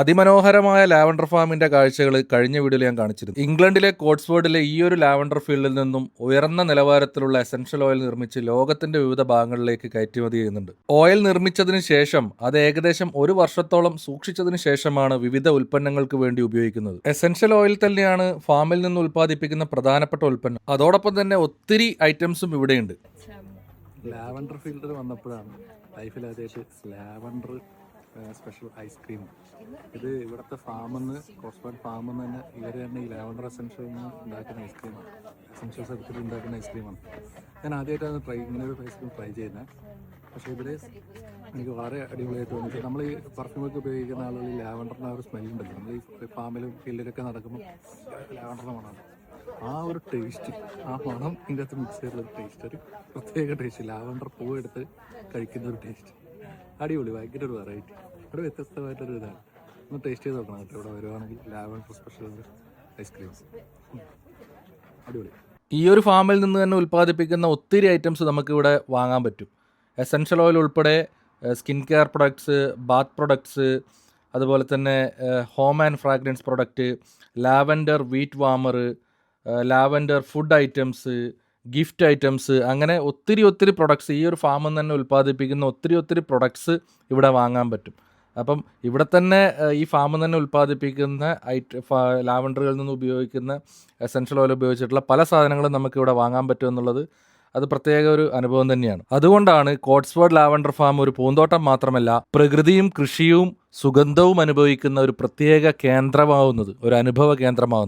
അതിമനോഹരമായ ലാവൻഡർ ഫാമിന്റെ കാഴ്ചകൾ കഴിഞ്ഞ വീഡിയോയിൽ ഞാൻ കാണിച്ചിരുന്നു. ഇംഗ്ലണ്ടിലെ കോട്സ്വേർഡിലെ ഈ ഒരു ലാവൻഡർ ഫീൽഡിൽ നിന്നും ഉയർന്ന നിലവാരത്തിലുള്ള എസൻഷ്യൽ ഓയിൽ നിർമ്മിച്ച് ലോകത്തിന്റെ വിവിധ ഭാഗങ്ങളിലേക്ക് കയറ്റുമതി ചെയ്യുന്നുണ്ട്. ഓയിൽ നിർമ്മിച്ചതിന് ശേഷം അത് ഏകദേശം 1 വർഷത്തോളം സൂക്ഷിച്ചതിന് ശേഷമാണ് വിവിധ ഉൽപ്പന്നങ്ങൾക്ക് വേണ്ടി ഉപയോഗിക്കുന്നത്. എസൻഷ്യൽ ഓയിൽ തന്നെയാണ് ഫാമിൽ നിന്ന് ഉൽപ്പാദിപ്പിക്കുന്ന പ്രധാനപ്പെട്ട ഉൽപ്പന്നം. അതോടൊപ്പം തന്നെ ഒത്തിരി ഐറ്റംസും ഇവിടെയുണ്ട്. ലാവൻഡർ ഫീൽഡിൽ വന്നപ്പോഴാണ് ലൈഫിൽ ആദ്യമായിട്ട് ലാവൻഡർ സ്പെഷ്യൽ ഐസ്ക്രീം. ഇത് ഇവിടുത്തെ കോസ്ബേർഡ് ഫാമിൽ നിന്ന് തന്നെ ഇവർ തന്നെ ഈ ലാവൻഡർ എസൻഷ്യൽ ഉണ്ടാക്കുന്ന ഐസ്ക്രീമാണ്. എസൻഷ്യൽസ് എടുത്തിട്ട് ഉണ്ടാക്കുന്ന ഐസ്ക്രീമാണ്. ഞാൻ ആദ്യമായിട്ടാണ് ഇങ്ങനെ ഒരു ഐസ്ക്രീം ട്രൈ ചെയ്യുന്നത്. പക്ഷേ ഇതിൽ എനിക്ക് വളരെ അടിപൊളിയായിട്ട് തോന്നി. നമ്മൾ ഈ പെർഫ്യൂമൊക്കെ ഉപയോഗിക്കുന്ന ആളുകൾ ഈ ലാവൻഡറിൻ്റെ ആ ഒരു സ്മെല്ലുണ്ടല്ലോ, നമ്മൾ ഈ ഫാമിലും ഫീൽഡിലൊക്കെ നടക്കുമ്പോൾ ലാവൻഡറിൻ്റെ മണമാണ്. ആ ഒരു ടേസ്റ്റ്, ആ മണം ഇതിൻ്റെ അകത്ത് മിക്സ് ചെയ്തുള്ള ടേസ്റ്റ്, ഒരു പ്രത്യേക ടേസ്റ്റ്. ലാവൻഡർ പൂവ് എടുത്ത് കഴിക്കുന്ന ഒരു ടേസ്റ്റ് അടിപൊളി, ഭയങ്കര ഒരു വെറൈറ്റി, ഒരു വ്യത്യസ്തമായിട്ടൊരു ഇതാണ്. ഒന്ന് ടേസ്റ്റ് ചെയ്ത് നോക്കണം കേട്ടോ. ഇവിടെ വരുവാണെങ്കിൽ ലാവൻഡർ സ്പെഷ്യൽ ഐസ്ക്രീം അടിപൊളി. ഈ ഒരു ഫാമിൽ നിന്ന് തന്നെ ഉൽപ്പാദിപ്പിക്കുന്ന ഒത്തിരി ഐറ്റംസ് നമുക്കിവിടെ വാങ്ങാൻ പറ്റും. എസൻഷ്യൽ ഓയിൽ ഉൾപ്പെടെ skin care products, bath products, അതുപോലെ തന്നെ home and fragrance product, lavender wheat warmer, lavender food items, gift items, അങ്ങനെ ഒത്തിരി പ്രൊഡക്ട്സ്, ഈ ഒരു ഫാമിൽ നിന്ന് തന്നെ ഉൽപ്പാദിപ്പിക്കുന്ന ഒത്തിരി പ്രൊഡക്ട്സ് ഇവിടെ വാങ്ങാൻ പറ്റും. അപ്പം ഇവിടെ തന്നെ ഈ ഫാമിൽ തന്നെ ഉൽപ്പാദിപ്പിക്കുന്ന ലാവൻഡറുകളിൽ നിന്ന് ഉപയോഗിക്കുന്ന എസൻഷ്യൽ ഓയിൽ ഉപയോഗിച്ചിട്ടുള്ള പല സാധനങ്ങളും നമുക്കിവിടെ വാങ്ങാൻ പറ്റും എന്നുള്ളത് അത് പ്രത്യേക ഒരു അനുഭവം തന്നെയാണ്. അതുകൊണ്ടാണ് കോട്സ്വേർഡ് ലാവൻഡർ ഫാം ഒരു പൂന്തോട്ടം മാത്രമല്ല, പ്രകൃതിയും കൃഷിയും സുഗന്ധവും അനുഭവിക്കുന്ന ഒരു പ്രത്യേക കേന്ദ്രമാവുന്നത്, ഒരു അനുഭവ കേന്ദ്രമാവുന്നത്.